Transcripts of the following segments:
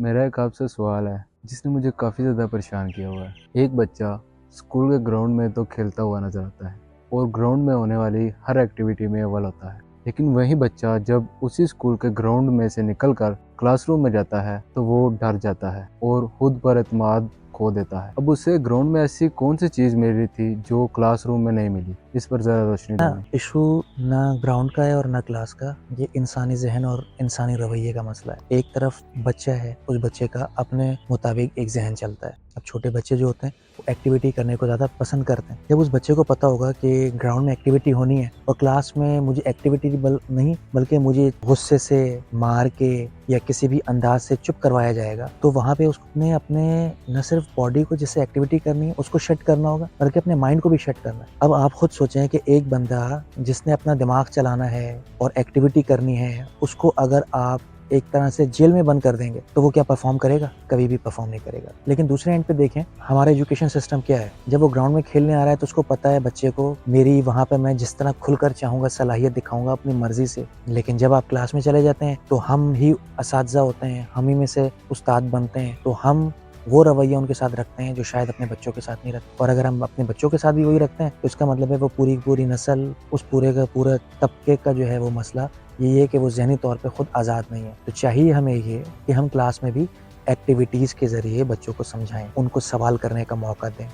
मेरा एक आपसे सवाल है जिसने मुझे काफ़ी ज़्यादा परेशान किया हुआ है। एक बच्चा स्कूल के ग्राउंड में तो खेलता हुआ नज़र आता है और ग्राउंड में होने वाली हर एक्टिविटी में अव्वल होता है, लेकिन वही बच्चा जब उसी स्कूल के ग्राउंड में से निकलकर क्लासरूम में जाता है तो वो डर जाता है और खुद पर एतमाद खो देता है। अब उसे ग्राउंड में ऐसी कौन सी चीज़ मिली थी जो क्लासरूम में नहीं मिली? इस पर ज़रा रोशनी डालें। इशू ना ग्राउंड का है और ना क्लास का, ये इंसानी जहन और इंसानी रवैये का मसला है। एक तरफ बच्चा है, उस बच्चे का अपने मुताबिक एक जहन चलता है। अब छोटे बच्चे जो होते हैं वो एक्टिविटी करने को ज़्यादा पसंद करते हैं। जब उस बच्चे को पता होगा कि ग्राउंड में एक्टिविटी होनी है और क्लास में मुझे एक्टिविटी नहीं बल्कि मुझे गुस्से से मार के या किसी भी अंदाज से चुप करवाया जाएगा, तो वहाँ पे उसने अपने न सिर्फ बॉडी को जिससे एक्टिविटी करनी है उसको शट करना होगा, बल्कि अपने माइंड को भी शट करना है। अब आप खुद सोचें कि एक बंदा जिसने अपना दिमाग चलाना है और एक्टिविटी करनी है, उसको अगर आप एक तरह से जेल में बंद कर देंगे तो वो क्या परफॉर्म करेगा? कभी भी परफॉर्म नहीं करेगा। लेकिन दूसरे एंड पे देखें, हमारा एजुकेशन सिस्टम क्या है। जब वो ग्राउंड में खेलने आ रहा है तो उसको पता है बच्चे को मेरी वहाँ पे मैं जिस तरह खुलकर चाहूँगा सलाहियत दिखाऊंगा अपनी मर्जी से। लेकिन जब आप क्लास में चले जाते हैं तो हम ही असातिज़ा होते हैं, हम ही में से उस्ताद बनते हैं, तो हम वो रवैया उनके साथ रखते हैं जो शायद अपने बच्चों के साथ नहीं रखते। और अगर हम अपने बच्चों के साथ भी वही रखते हैं तो इसका मतलब है वो पूरी नस्ल, उस पूरे का पूरा तबके का जो है वो मसला ये है कि वो ज़हनी तौर पे खुद आज़ाद नहीं है। तो चाहिए हमें ये कि हम क्लास में भी एक्टिविटीज़ के ज़रिए बच्चों को समझाएं, उनको सवाल करने का मौका दें,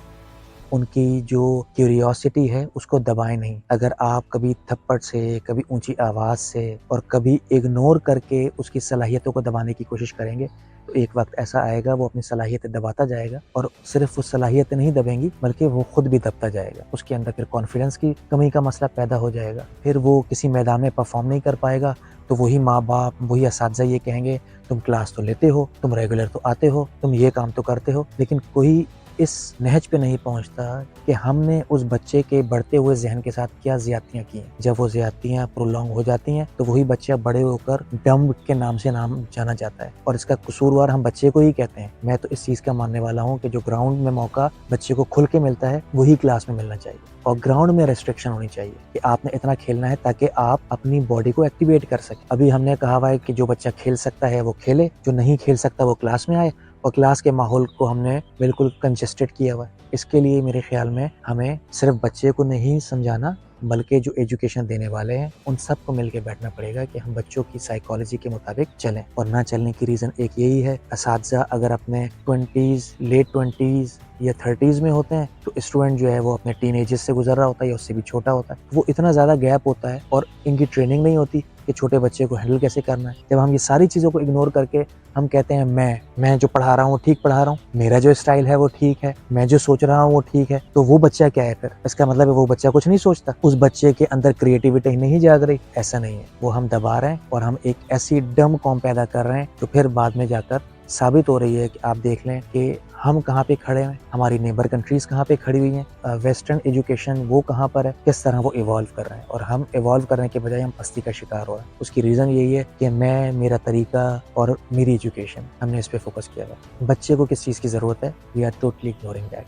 उनकी जो क्यूरियोसिटी है उसको दबाएं नहीं। अगर आप कभी थप्पड़ से, कभी ऊंची आवाज़ से और कभी इग्नोर करके उसकी सलाहियतों को दबाने की कोशिश करेंगे तो एक वक्त ऐसा आएगा वो अपनी सलाहियतें दबाता जाएगा और सिर्फ वो सलाहियतें नहीं दबेंगी बल्कि वो खुद भी दबता जाएगा। उसके अंदर फिर कॉन्फिडेंस की कमी का मसला पैदा हो जाएगा। फिर वो किसी मैदान में परफॉर्म नहीं कर पाएगा तो वही माँ बाप, वही असातिज़ा ये कहेंगे तुम क्लास तो लेते हो, तुम रेगुलर तो आते हो, तुम ये काम तो करते हो। लेकिन कोई इस नहज पे नहीं पहुंचता कि हमने उस बच्चे के बढ़ते हुए जहन के साथ क्या ज़्यादतियाँ की हैं। जब वो ज़्यादतियाँ प्रोलॉन्ग हो जाती हैं तो वही बच्चा बड़े होकर डम्ब के नाम से जाना जाता है और इसका कसूरवार हम बच्चे को ही कहते हैं। मैं तो इस चीज़ का मानने वाला हूँ कि जो ग्राउंड में मौका बच्चे को खुल के मिलता है वही क्लास में मिलना चाहिए और ग्राउंड में रेस्ट्रिक्शन होनी चाहिए कि आपने इतना खेलना है ताकि आप अपनी बॉडी को एक्टिवेट कर सकें। अभी हमने कहा हुआ है कि जो बच्चा खेल सकता है वो खेले, जो नहीं खेल सकता वो क्लास में आए, और क्लास के माहौल को हमने बिल्कुल कंजेस्टेड किया हुआ है। इसके लिए मेरे ख्याल में हमें सिर्फ बच्चे को नहीं समझाना बल्कि जो एजुकेशन देने वाले हैं उन सबको मिलकर बैठना पड़ेगा कि हम बच्चों की साइकोलॉजी के मुताबिक चलें। और ना चलने की रीज़न एक यही है, असातिज़ा अगर अपने 20s, लेट 20s या 30s में होते हैं तो स्टूडेंट जो है वो अपने टीनेजर्स से गुजर रहा होता है या उससे भी छोटा होता है। वो इतना ज़्यादा गैप होता है और इनकी ट्रेनिंग नहीं होती कि छोटे बच्चे को हैंडल कैसे करना है। जब हम ये सारी चीज़ों को इग्नोर करके हम कहते हैं मैं जो पढ़ा रहा हूँ ठीक पढ़ा रहा हूँ, मेरा जो स्टाइल है वो ठीक है, मैं जो सोच रहा हूँ वो ठीक है, तो वो बच्चा क्या है फिर? इसका मतलब है वो बच्चा कुछ नहीं सोचता, उस बच्चे के अंदर क्रिएटिविटी नहीं जाग रही। ऐसा नहीं है, वो हम दबा रहे हैं और हम एक ऐसी डम कॉम पैदा कर रहे हैं जो फिर बाद में जाकर साबित हो रही है कि आप देख लें कि हम कहाँ पे खड़े हैं, हमारी नेबर कंट्रीज़ कहाँ पे खड़ी हुई हैं, वेस्टर्न एजुकेशन वो कहाँ पर है, किस तरह वो इवॉल्व कर रहे हैं और हम इवॉल्व करने के बजाय हम पस्ती का शिकार हो रहे हैं। उसकी रीज़न यही है कि मेरा तरीका और मेरी एजुकेशन, हमने इस पर फोकस किया हुआ। बच्चे को किस चीज़ की ज़रूरत है, we are totally ignoring that.